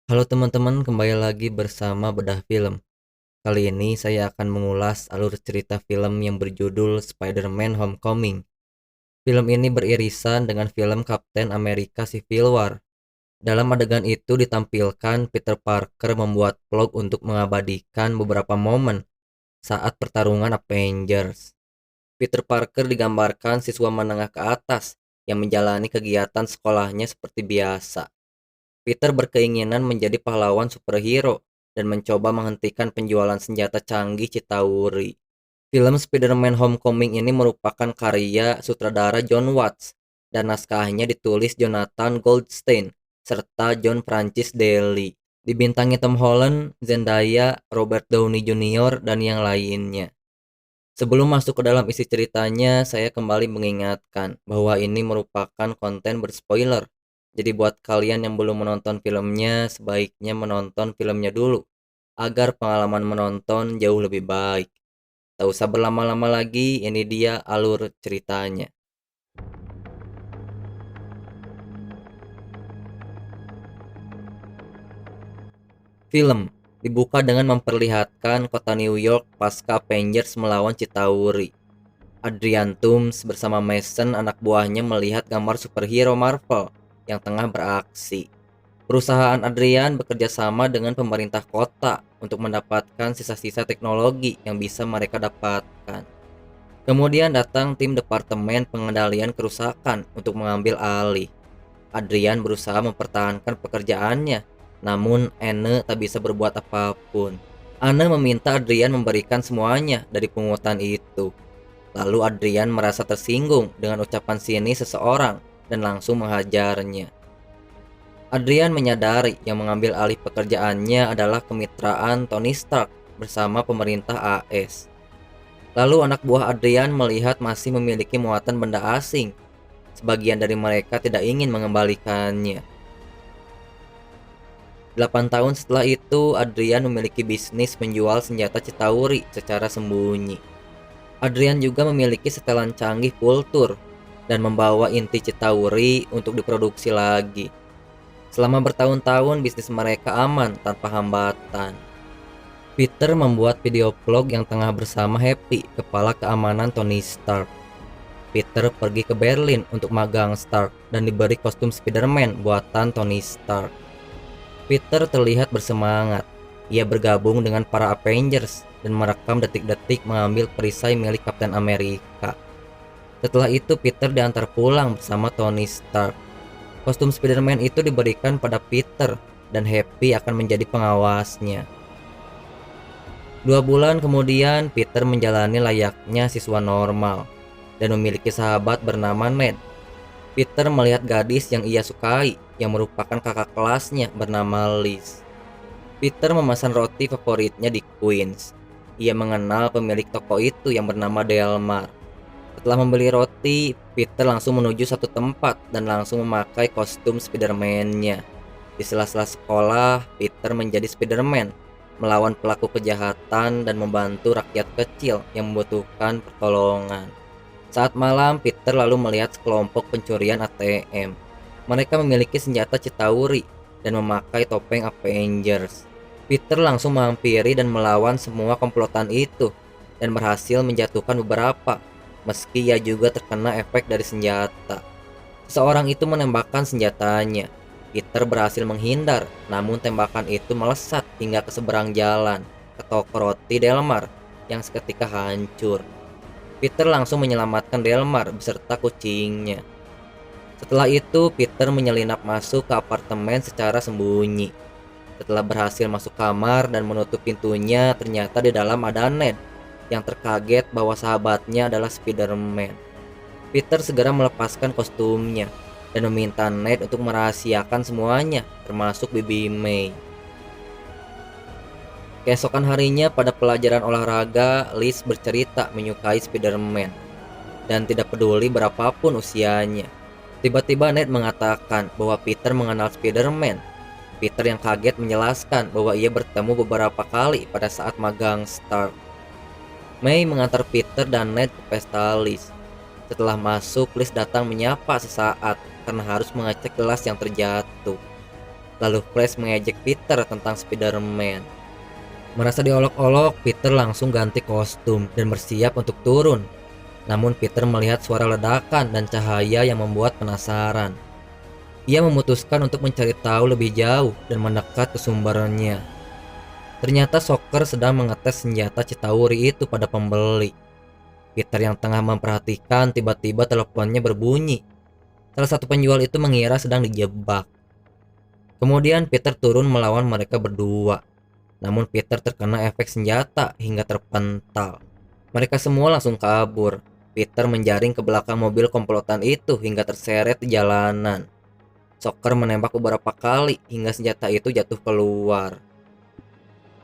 Halo teman-teman, kembali lagi bersama Bedah Film. Kali ini saya akan mengulas alur cerita film yang berjudul Spider-Man Homecoming. Film ini beririsan dengan film Kapten Amerika Civil War. Dalam adegan itu ditampilkan Peter Parker membuat vlog untuk mengabadikan beberapa momen saat pertarungan Avengers. Peter Parker digambarkan siswa menengah ke atas yang menjalani kegiatan sekolahnya seperti biasa. Peter berkeinginan menjadi pahlawan superhero dan mencoba menghentikan penjualan senjata canggih Chitauri. Film Spider-Man Homecoming ini merupakan karya sutradara John Watts dan naskahnya ditulis Jonathan Goldstein serta John Francis Daly. Dibintangi Tom Holland, Zendaya, Robert Downey Jr., dan yang lainnya. Sebelum masuk ke dalam isi ceritanya, saya kembali mengingatkan bahwa ini merupakan konten berspoiler. Jadi buat kalian yang belum menonton filmnya, sebaiknya menonton filmnya dulu agar pengalaman menonton jauh lebih baik. Tak usah berlama-lama lagi, ini dia alur ceritanya. Film dibuka dengan memperlihatkan kota New York pasca Avengers melawan Chitauri. Adrian Toomes bersama Mason anak buahnya melihat gambar superhero Marvel yang tengah beraksi. Perusahaan Adrian bekerja sama dengan pemerintah kota untuk mendapatkan sisa-sisa teknologi yang bisa mereka dapatkan. Kemudian datang tim Departemen Pengendalian Kerusakan untuk mengambil alih. Adrian berusaha mempertahankan pekerjaannya, namun Anne tak bisa berbuat apapun. Anne meminta Adrian memberikan semuanya dari pungutan itu. Lalu Adrian merasa tersinggung dengan ucapan sinis seseorang dan langsung menghajarnya. Adrian menyadari yang mengambil alih pekerjaannya adalah kemitraan Tony Stark bersama pemerintah AS. Lalu anak buah Adrian melihat masih memiliki muatan benda asing. Sebagian dari mereka tidak ingin mengembalikannya. 8 tahun setelah itu, Adrian memiliki bisnis menjual senjata Chitauri secara sembunyi. Adrian juga memiliki setelan canggih kultur dan membawa inti Chitauri untuk diproduksi lagi. Selama bertahun-tahun bisnis mereka aman tanpa hambatan. Peter membuat video vlog yang tengah bersama Happy, kepala keamanan Tony Stark. Peter pergi ke Berlin untuk magang Stark dan diberi kostum Spider-Man buatan Tony Stark. Peter terlihat bersemangat. Ia bergabung dengan para Avengers dan merekam detik-detik mengambil perisai milik Kapten Amerika. Setelah itu Peter diantar pulang bersama Tony Stark. Kostum Spider-Man itu diberikan pada Peter dan Happy akan menjadi pengawasnya. 2 bulan kemudian Peter menjalani layaknya siswa normal dan memiliki sahabat bernama Ned. Peter melihat gadis yang ia sukai yang merupakan kakak kelasnya bernama Liz. Peter memesan roti favoritnya di Queens. Ia mengenal pemilik toko itu yang bernama Delmar. Setelah membeli roti, Peter langsung menuju satu tempat dan langsung memakai kostum Spider-Man-nya. Di sela-sela sekolah, Peter menjadi Spider-Man, melawan pelaku kejahatan dan membantu rakyat kecil yang membutuhkan pertolongan. Saat malam, Peter lalu melihat sekelompok pencurian ATM. Mereka memiliki senjata Chitauri dan memakai topeng Avengers. Peter langsung menghampiri dan melawan semua komplotan itu dan berhasil menjatuhkan beberapa, meski ia juga terkena efek dari senjata. Seseorang itu menembakkan senjatanya. Peter berhasil menghindar, namun tembakan itu melesat hingga ke seberang jalan, ke toko roti Delmar yang seketika hancur. Peter langsung menyelamatkan Delmar beserta kucingnya. Setelah itu, Peter menyelinap masuk ke apartemen secara sembunyi. Setelah berhasil masuk kamar dan menutup pintunya, ternyata di dalam ada Ned yang terkaget bahwa sahabatnya adalah Spider-Man. Peter segera melepaskan kostumnya dan meminta Ned untuk merahasiakan semuanya, termasuk Bibi May. Keesokan harinya pada pelajaran olahraga, Liz bercerita menyukai Spider-Man dan tidak peduli berapapun usianya. Tiba-tiba Ned mengatakan bahwa Peter mengenal Spider-Man. Peter yang kaget menjelaskan bahwa ia bertemu beberapa kali pada saat magang Stark. May mengantar Peter dan Ned ke pesta Liz. Setelah masuk, Liz datang menyapa sesaat karena harus mengecek gelas yang terjatuh. Lalu Flash mengejek Peter tentang Spider-Man. Merasa diolok-olok, Peter langsung ganti kostum dan bersiap untuk turun. Namun Peter melihat suara ledakan dan cahaya yang membuat penasaran. Ia memutuskan untuk mencari tahu lebih jauh dan mendekat ke sumbernya. Ternyata Shocker sedang mengetes senjata Chitauri itu pada pembeli. Peter yang tengah memperhatikan, tiba-tiba teleponnya berbunyi. Salah satu penjual itu mengira sedang dijebak. Kemudian Peter turun melawan mereka berdua. Namun Peter terkena efek senjata hingga terpental. Mereka semua langsung kabur. Peter menjaring ke belakang mobil komplotan itu hingga terseret di jalanan. Shocker menembak beberapa kali hingga senjata itu jatuh keluar.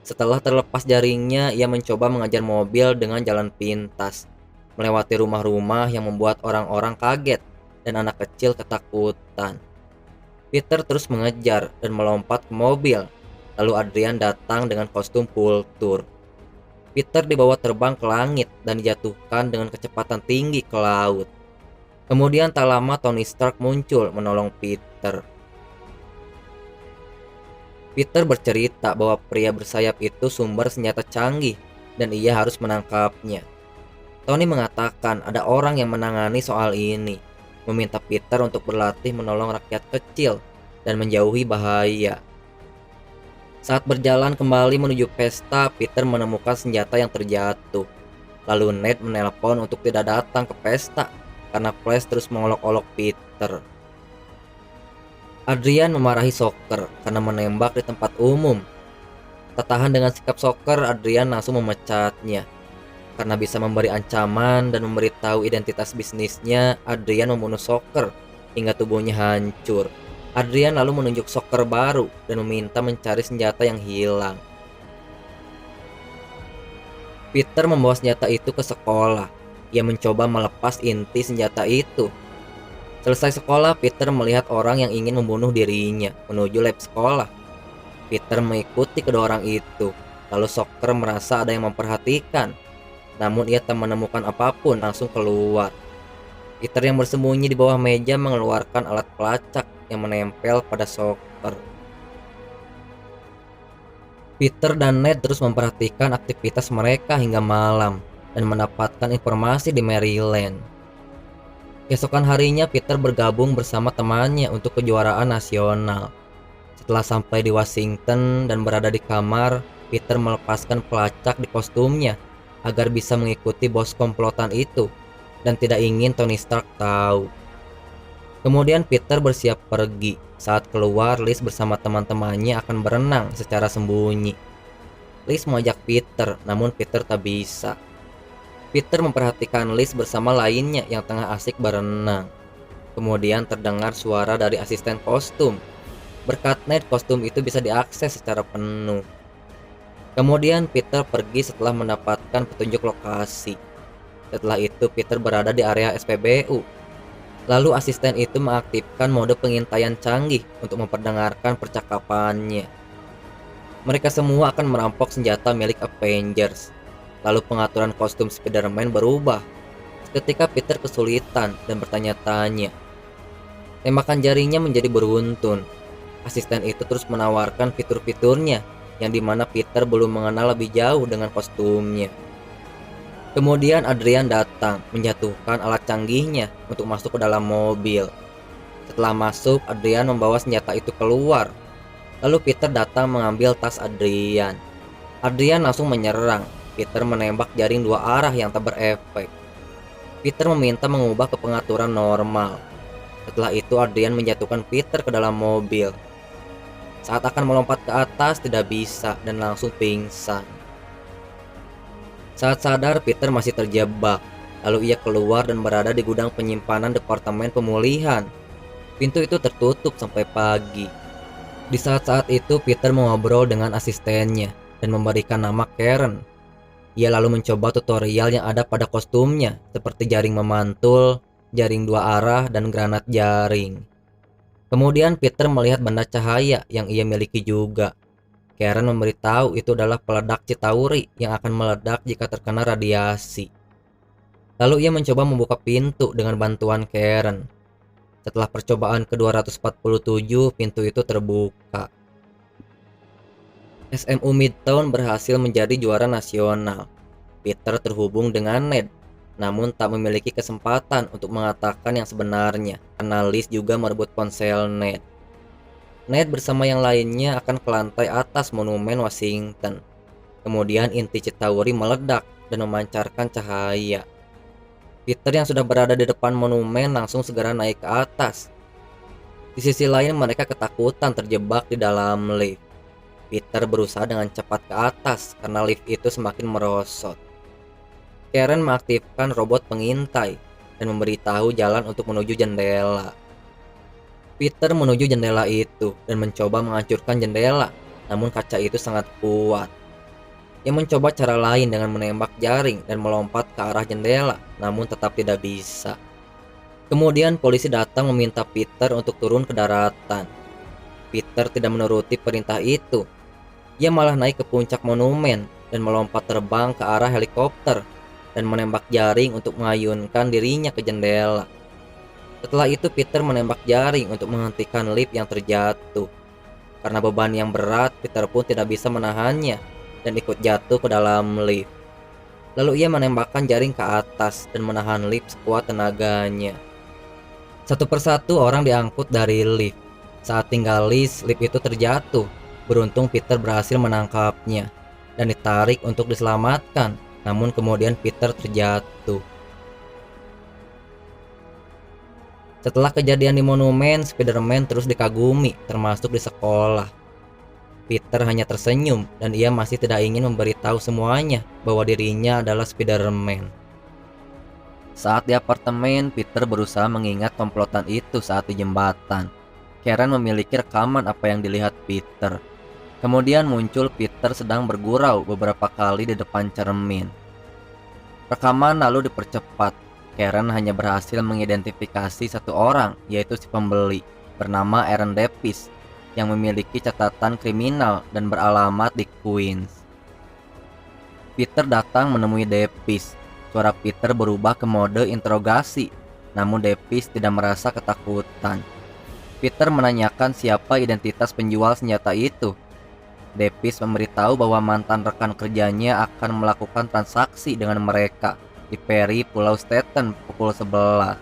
Setelah terlepas jaringnya, ia mencoba mengejar mobil dengan jalan pintas, melewati rumah-rumah yang membuat orang-orang kaget dan anak kecil ketakutan. Peter terus mengejar dan melompat ke mobil. Lalu Adrian datang dengan kostum Vulture. Peter dibawa terbang ke langit dan dijatuhkan dengan kecepatan tinggi ke laut. Kemudian tak lama Tony Stark muncul menolong Peter. Peter bercerita bahwa pria bersayap itu sumber senjata canggih dan ia harus menangkapnya. Tony mengatakan ada orang yang menangani soal ini, meminta Peter untuk berlatih menolong rakyat kecil dan menjauhi bahaya. Saat berjalan kembali menuju pesta, Peter menemukan senjata yang terjatuh. Lalu Ned menelpon untuk tidak datang ke pesta karena Flash terus mengolok-olok Peter. Adrian memarahi Shocker karena menembak di tempat umum. Tak tahan dengan sikap Shocker, Adrian langsung memecatnya. Karena bisa memberi ancaman dan memberitahu identitas bisnisnya, Adrian membunuh Shocker hingga tubuhnya hancur. Adrian lalu menunjuk Shocker baru dan meminta mencari senjata yang hilang. Peter membawa senjata itu ke sekolah. Ia mencoba melepas inti senjata itu. Selesai sekolah, Peter melihat orang yang ingin membunuh dirinya menuju lab sekolah. Peter mengikuti kedua orang itu. Lalu Shocker merasa ada yang memperhatikan. Namun ia tak menemukan apapun, langsung keluar. Peter yang bersembunyi di bawah meja mengeluarkan alat pelacak yang menempel pada Shocker. Peter dan Ned terus memperhatikan aktivitas mereka hingga malam dan mendapatkan informasi di Maryland. Keesokan harinya Peter bergabung bersama temannya untuk kejuaraan nasional. Setelah sampai di Washington dan berada di kamar, Peter melepaskan pelacak di kostumnya agar bisa mengikuti bos komplotan itu dan tidak ingin Tony Stark tahu. Kemudian Peter bersiap pergi. Saat keluar, Liz bersama teman-temannya akan berenang secara sembunyi. Liz mengajak Peter, namun Peter tak bisa. Peter memperhatikan Liz bersama lainnya yang tengah asik berenang. Kemudian terdengar suara dari asisten kostum. Berkat Ned, kostum itu bisa diakses secara penuh. Kemudian Peter pergi setelah mendapatkan petunjuk lokasi. Setelah itu Peter berada di area SPBU. Lalu asisten itu mengaktifkan mode pengintaian canggih untuk memperdengarkan percakapannya. Mereka semua akan merampok senjata milik Avengers. Lalu pengaturan kostum Spider-Man berubah. Ketika Peter kesulitan dan bertanya-tanya. Tembakan jaringnya menjadi beruntun. Asisten itu terus menawarkan fitur-fiturnya yang dimana Peter belum mengenal lebih jauh dengan kostumnya. Kemudian Adrian datang, menjatuhkan alat canggihnya untuk masuk ke dalam mobil. Setelah masuk, Adrian membawa senjata itu keluar. Lalu Peter datang mengambil tas Adrian. Adrian langsung menyerang. Peter menembak jaring dua arah yang tak berefek. Peter meminta mengubah ke pengaturan normal. Setelah itu Adrian menjatuhkan Peter ke dalam mobil. Saat akan melompat ke atas tidak bisa dan langsung pingsan. Saat sadar, Peter masih terjebak. Lalu ia keluar dan berada di gudang penyimpanan Departemen Pemulihan. Pintu itu tertutup sampai pagi. Di saat-saat itu, Peter mengobrol dengan asistennya dan memberikan nama Karen. Ia lalu mencoba tutorial yang ada pada kostumnya, seperti jaring memantul, jaring dua arah, dan granat jaring. Kemudian Peter melihat benda cahaya yang ia miliki juga. Karen memberitahu itu adalah peledak Chitauri yang akan meledak jika terkena radiasi. Lalu ia mencoba membuka pintu dengan bantuan Karen. Setelah percobaan ke-247, pintu itu terbuka. SMU Midtown berhasil menjadi juara nasional. Peter terhubung dengan Ned, namun tak memiliki kesempatan untuk mengatakan yang sebenarnya, karena Liz juga merebut ponsel Ned. Ned bersama yang lainnya akan ke lantai atas monumen Washington. Kemudian inti Chitauri meledak dan memancarkan cahaya. Peter yang sudah berada di depan monumen langsung segera naik ke atas. Di sisi lain mereka ketakutan terjebak di dalam lift. Peter berusaha dengan cepat ke atas karena lift itu semakin merosot. Karen mengaktifkan robot pengintai dan memberitahu jalan untuk menuju jendela. Peter menuju jendela itu dan mencoba menghancurkan jendela, namun kaca itu sangat kuat. Ia mencoba cara lain dengan menembak jaring dan melompat ke arah jendela, namun tetap tidak bisa. Kemudian polisi datang meminta Peter untuk turun ke daratan. Peter tidak menuruti perintah itu. Ia malah naik ke puncak monumen dan melompat terbang ke arah helikopter dan menembak jaring untuk mengayunkan dirinya ke jendela. Setelah itu Peter menembak jaring untuk menghentikan lift yang terjatuh. Karena beban yang berat, Peter pun tidak bisa menahannya dan ikut jatuh ke dalam lift. Lalu ia menembakkan jaring ke atas dan menahan lift sekuat tenaganya. Satu persatu orang diangkut dari lift. Saat tinggal Liz, lift itu terjatuh. Beruntung Peter berhasil menangkapnya dan ditarik untuk diselamatkan. Namun kemudian Peter terjatuh. Setelah kejadian di monumen, Spider-Man terus dikagumi, termasuk di sekolah. Peter hanya tersenyum dan ia masih tidak ingin memberitahu semuanya bahwa dirinya adalah Spider-Man. Saat di apartemen, Peter berusaha mengingat komplotan itu saat di jembatan. Karen memiliki rekaman apa yang dilihat Peter. Kemudian muncul Peter sedang bergurau beberapa kali di depan cermin. Rekaman lalu dipercepat. Karen hanya berhasil mengidentifikasi satu orang, yaitu si pembeli, bernama Aaron Davis, yang memiliki catatan kriminal dan beralamat di Queens. Peter datang menemui Davis. Suara Peter berubah ke mode interogasi, namun Davis tidak merasa ketakutan. Peter menanyakan siapa identitas penjual senjata itu. Davis memberitahu bahwa mantan rekan kerjanya akan melakukan transaksi dengan mereka di Perry, Pulau Staten pukul 11.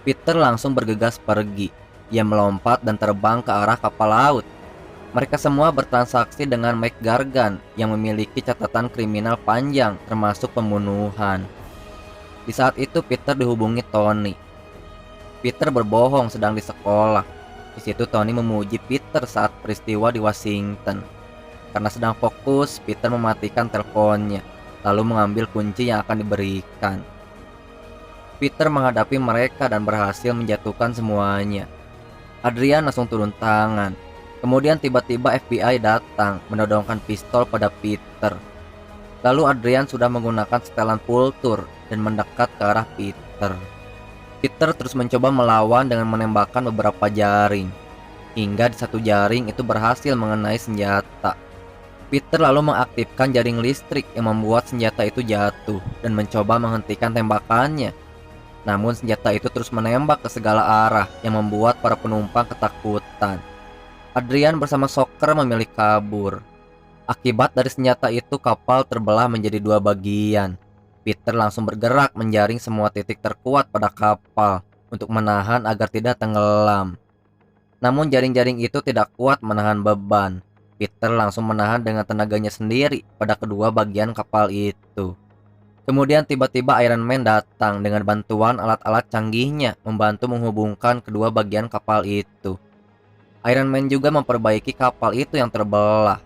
Peter langsung bergegas pergi. Ia melompat dan terbang ke arah kapal laut. Mereka semua bertransaksi dengan Mike Gargan yang memiliki catatan kriminal panjang termasuk pembunuhan. Di saat itu Peter dihubungi Tony. Peter berbohong sedang di sekolah. Di situ Tony memuji Peter saat peristiwa di Washington. Karena sedang fokus, Peter mematikan teleponnya, lalu mengambil kunci yang akan diberikan. Peter menghadapi mereka dan berhasil menjatuhkan semuanya. Adrian langsung turun tangan. Kemudian tiba-tiba FBI datang menodongkan pistol pada Peter. Lalu Adrian sudah menggunakan setelan Vulture dan mendekat ke arah Peter. Peter terus mencoba melawan dengan menembakkan beberapa jaring, hingga di satu jaring itu berhasil mengenai senjata. Peter lalu mengaktifkan jaring listrik yang membuat senjata itu jatuh dan mencoba menghentikan tembakannya. Namun senjata itu terus menembak ke segala arah yang membuat para penumpang ketakutan. Adrian bersama Shocker memilih kabur. Akibat dari senjata itu kapal terbelah menjadi dua bagian. Peter langsung bergerak menjaring semua titik terkuat pada kapal untuk menahan agar tidak tenggelam. Namun jaring-jaring itu tidak kuat menahan beban. Peter langsung menahan dengan tenaganya sendiri pada kedua bagian kapal itu. Kemudian tiba-tiba Iron Man datang dengan bantuan alat-alat canggihnya membantu menghubungkan kedua bagian kapal itu. Iron Man juga memperbaiki kapal itu yang terbelah.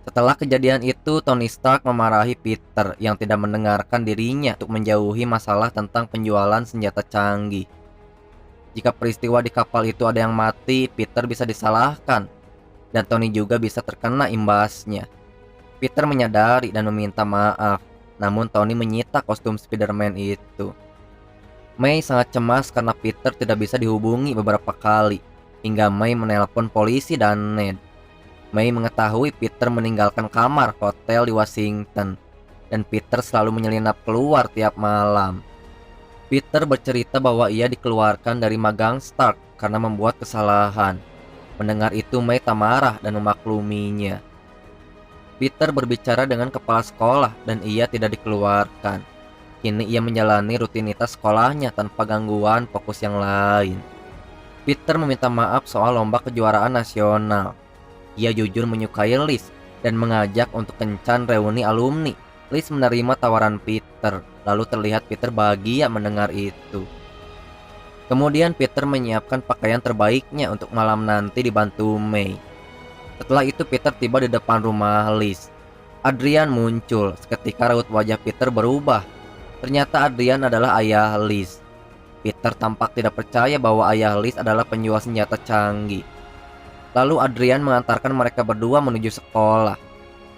Setelah kejadian itu, Tony Stark memarahi Peter yang tidak mendengarkan dirinya untuk menjauhi masalah tentang penjualan senjata canggih. Jika peristiwa di kapal itu ada yang mati, Peter bisa disalahkan, dan Tony juga bisa terkena imbasnya. Peter menyadari dan meminta maaf, namun Tony menyita kostum Spider-Man itu. May sangat cemas karena Peter tidak bisa dihubungi beberapa kali, hingga May menelpon polisi dan Ned. May mengetahui Peter meninggalkan kamar hotel di Washington, dan Peter selalu menyelinap keluar tiap malam. Peter bercerita bahwa ia dikeluarkan dari magang Stark karena membuat kesalahan. Mendengar itu, May tak marah dan memakluminya. Peter berbicara dengan kepala sekolah dan ia tidak dikeluarkan. Kini ia menjalani rutinitas sekolahnya tanpa gangguan fokus yang lain. Peter meminta maaf soal lomba kejuaraan nasional. Ia jujur menyukai Liz dan mengajak untuk kencan reuni alumni. Liz menerima tawaran Peter, lalu terlihat Peter bahagia mendengar itu. Kemudian Peter menyiapkan pakaian terbaiknya untuk malam nanti dibantu May. Setelah itu Peter tiba di depan rumah Liz. Adrian muncul, seketika raut wajah Peter berubah. Ternyata Adrian adalah ayah Liz. Peter tampak tidak percaya bahwa ayah Liz adalah penjual senjata canggih. Lalu Adrian mengantarkan mereka berdua menuju sekolah.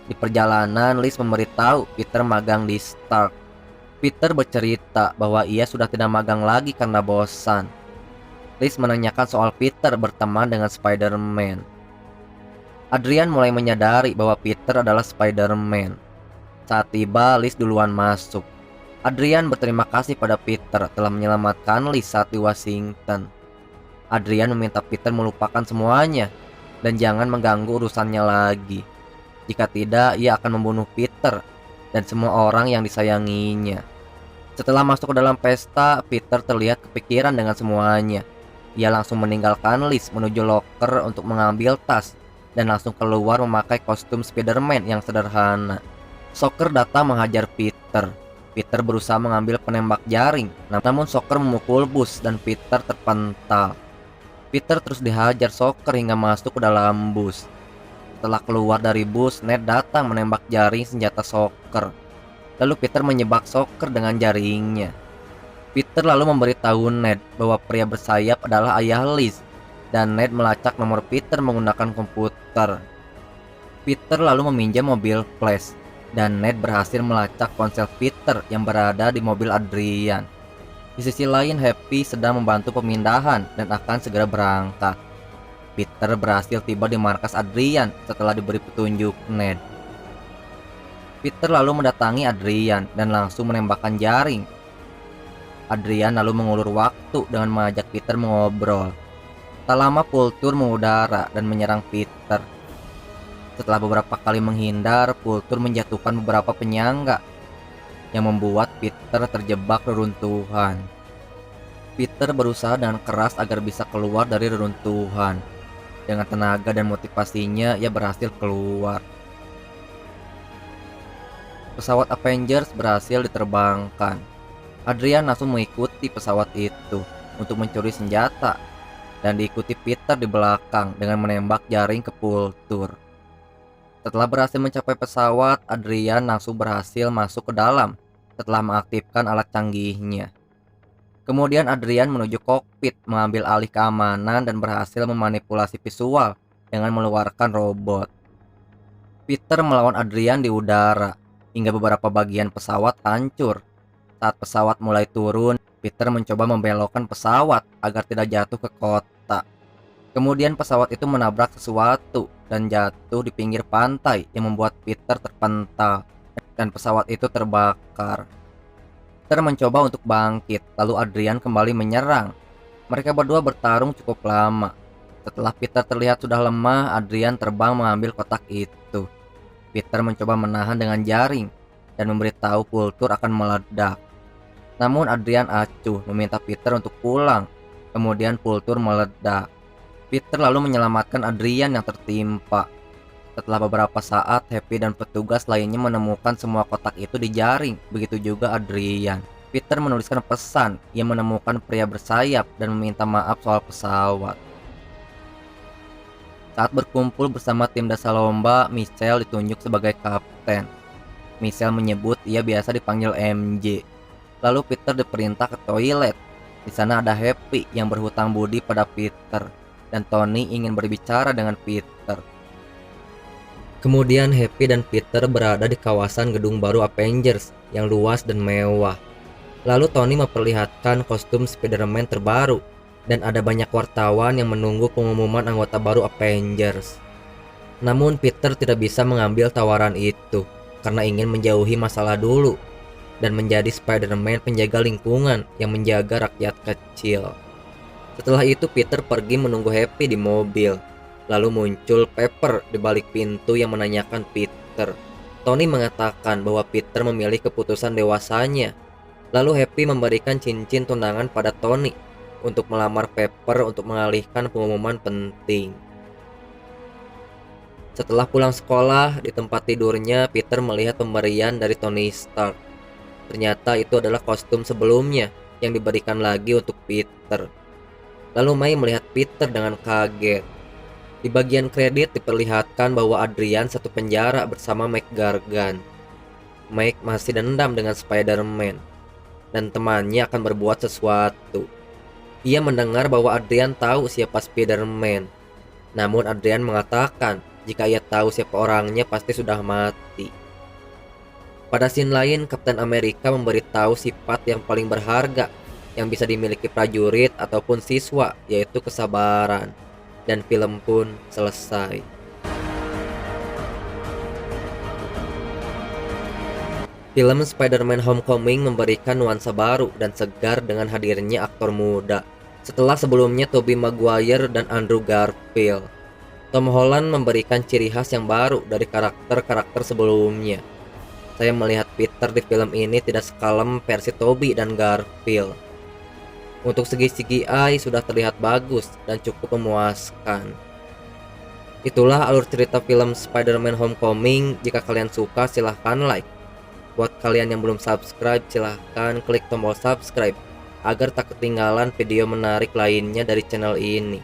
Di perjalanan, Liz memberitahu Peter magang di Stark. Peter bercerita bahwa ia sudah tidak magang lagi karena bosan. Liz menanyakan soal Peter berteman dengan Spider-Man. Adrian mulai menyadari bahwa Peter adalah Spider-Man. Saat tiba, Liz duluan masuk. Adrian berterima kasih pada Peter telah menyelamatkan Liz saat di Washington. Adrian meminta Peter melupakan semuanya dan jangan mengganggu urusannya lagi. Jika tidak, ia akan membunuh Peter dan semua orang yang disayanginya. Setelah masuk ke dalam pesta, Peter terlihat kepikiran dengan semuanya. Ia langsung meninggalkan Liz menuju loker untuk mengambil tas dan langsung keluar memakai kostum Spider-Man yang sederhana. Shocker datang menghajar Peter. Peter berusaha mengambil penembak jaring, namun Shocker memukul bus dan Peter terpental. Peter terus dihajar Shocker hingga masuk ke dalam bus. Setelah keluar dari bus, Ned datang menembak jaring senjata Shocker. Lalu Peter menyebak Shocker dengan jaringnya. Peter lalu memberitahu Ned bahwa pria bersayap adalah ayah Liz, dan Ned melacak nomor Peter menggunakan komputer. Peter lalu meminjam mobil Flash, dan Ned berhasil melacak ponsel Peter yang berada di mobil Adrian. Di sisi lain, Happy sedang membantu pemindahan dan akan segera berangkat. Peter berhasil tiba di markas Adrian setelah diberi petunjuk Ned. Peter lalu mendatangi Adrian dan langsung menembakkan jaring. Adrian lalu mengulur waktu dengan mengajak Peter mengobrol. Tak lama Vulture mengudara dan menyerang Peter. Setelah beberapa kali menghindar, Vulture menjatuhkan beberapa penyangga yang membuat Peter terjebak reruntuhan. Peter berusaha dengan keras agar bisa keluar dari reruntuhan. Dengan tenaga dan motivasinya, ia berhasil keluar. Pesawat Avengers berhasil diterbangkan. Adrian langsung mengikuti pesawat itu untuk mencuri senjata dan diikuti Peter di belakang dengan menembak jaring ke Vulture. Setelah berhasil mencapai pesawat, Adrian langsung berhasil masuk ke dalam setelah mengaktifkan alat canggihnya. Kemudian Adrian menuju kokpit mengambil alih keamanan dan berhasil memanipulasi visual dengan mengeluarkan robot. Peter melawan Adrian di udara hingga beberapa bagian pesawat hancur. Saat pesawat mulai turun, Peter mencoba membelokkan pesawat agar tidak jatuh ke kota. Kemudian pesawat itu menabrak sesuatu dan jatuh di pinggir pantai yang membuat Peter terpental dan pesawat itu terbakar. Peter mencoba untuk bangkit, lalu Adrian kembali menyerang. Mereka berdua bertarung cukup lama. Setelah Peter terlihat sudah lemah, Adrian terbang mengambil kotak itu. Peter mencoba menahan dengan jaring dan memberitahu Vulture akan meledak. Namun Adrian acuh meminta Peter untuk pulang. Kemudian Vulture meledak. Peter lalu menyelamatkan Adrian yang tertimpa. Setelah beberapa saat, Happy dan petugas lainnya menemukan semua kotak itu di jaring. Begitu juga Adrian. Peter menuliskan pesan. Ia menemukan pria bersayap dan meminta maaf soal pesawat. Saat berkumpul bersama tim dasar lomba, Michelle ditunjuk sebagai kapten. Michelle menyebut ia biasa dipanggil MJ. Lalu Peter diperintah ke toilet. Di sana ada Happy yang berhutang budi pada Peter, dan Tony ingin berbicara dengan Peter. Kemudian Happy dan Peter berada di kawasan gedung baru Avengers yang luas dan mewah. Lalu Tony memperlihatkan kostum Spider-Man terbaru, dan ada banyak wartawan yang menunggu pengumuman anggota baru Avengers. Namun Peter tidak bisa mengambil tawaran itu karena ingin menjauhi masalah dulu. dan menjadi Spider-Man penjaga lingkungan yang menjaga rakyat kecil. Setelah itu Peter pergi menunggu Happy di mobil. Lalu muncul Pepper di balik pintu yang menanyakan Peter. Tony mengatakan bahwa Peter memilih keputusan dewasanya. Lalu Happy memberikan cincin tunangan pada Tony untuk melamar Pepper untuk mengalihkan pengumuman penting. Setelah pulang sekolah, di tempat tidurnya Peter melihat pemberian dari Tony Stark. Ternyata itu adalah kostum sebelumnya yang diberikan lagi untuk Peter. Lalu May melihat Peter dengan kaget. Di bagian kredit diperlihatkan bahwa Adrian satu penjara bersama Mike Gargan. Mike masih dendam dengan Spider-Man dan temannya akan berbuat sesuatu. Ia mendengar bahwa Adrian tahu siapa Spider-Man. Namun Adrian mengatakan jika ia tahu siapa orangnya pasti sudah mati. Pada scene lain, Kapten Amerika memberitahu sifat yang paling berharga yang bisa dimiliki prajurit ataupun siswa, yaitu kesabaran. Dan film pun selesai. Film Spider-Man Homecoming memberikan nuansa baru dan segar dengan hadirnya aktor muda. Setelah sebelumnya Tobey Maguire dan Andrew Garfield, Tom Holland memberikan ciri khas yang baru dari karakter-karakter sebelumnya. Saya melihat Peter di film ini tidak sekalem versi Tobey dan Garfield. Untuk segi CGI sudah terlihat bagus dan cukup memuaskan. Itulah alur cerita film Spider-Man Homecoming. Jika kalian suka silahkan like. Buat kalian yang belum subscribe silahkan klik tombol subscribe agar tak ketinggalan video menarik lainnya dari channel ini.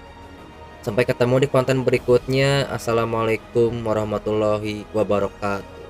Sampai ketemu di konten berikutnya. Assalamualaikum warahmatullahi wabarakatuh.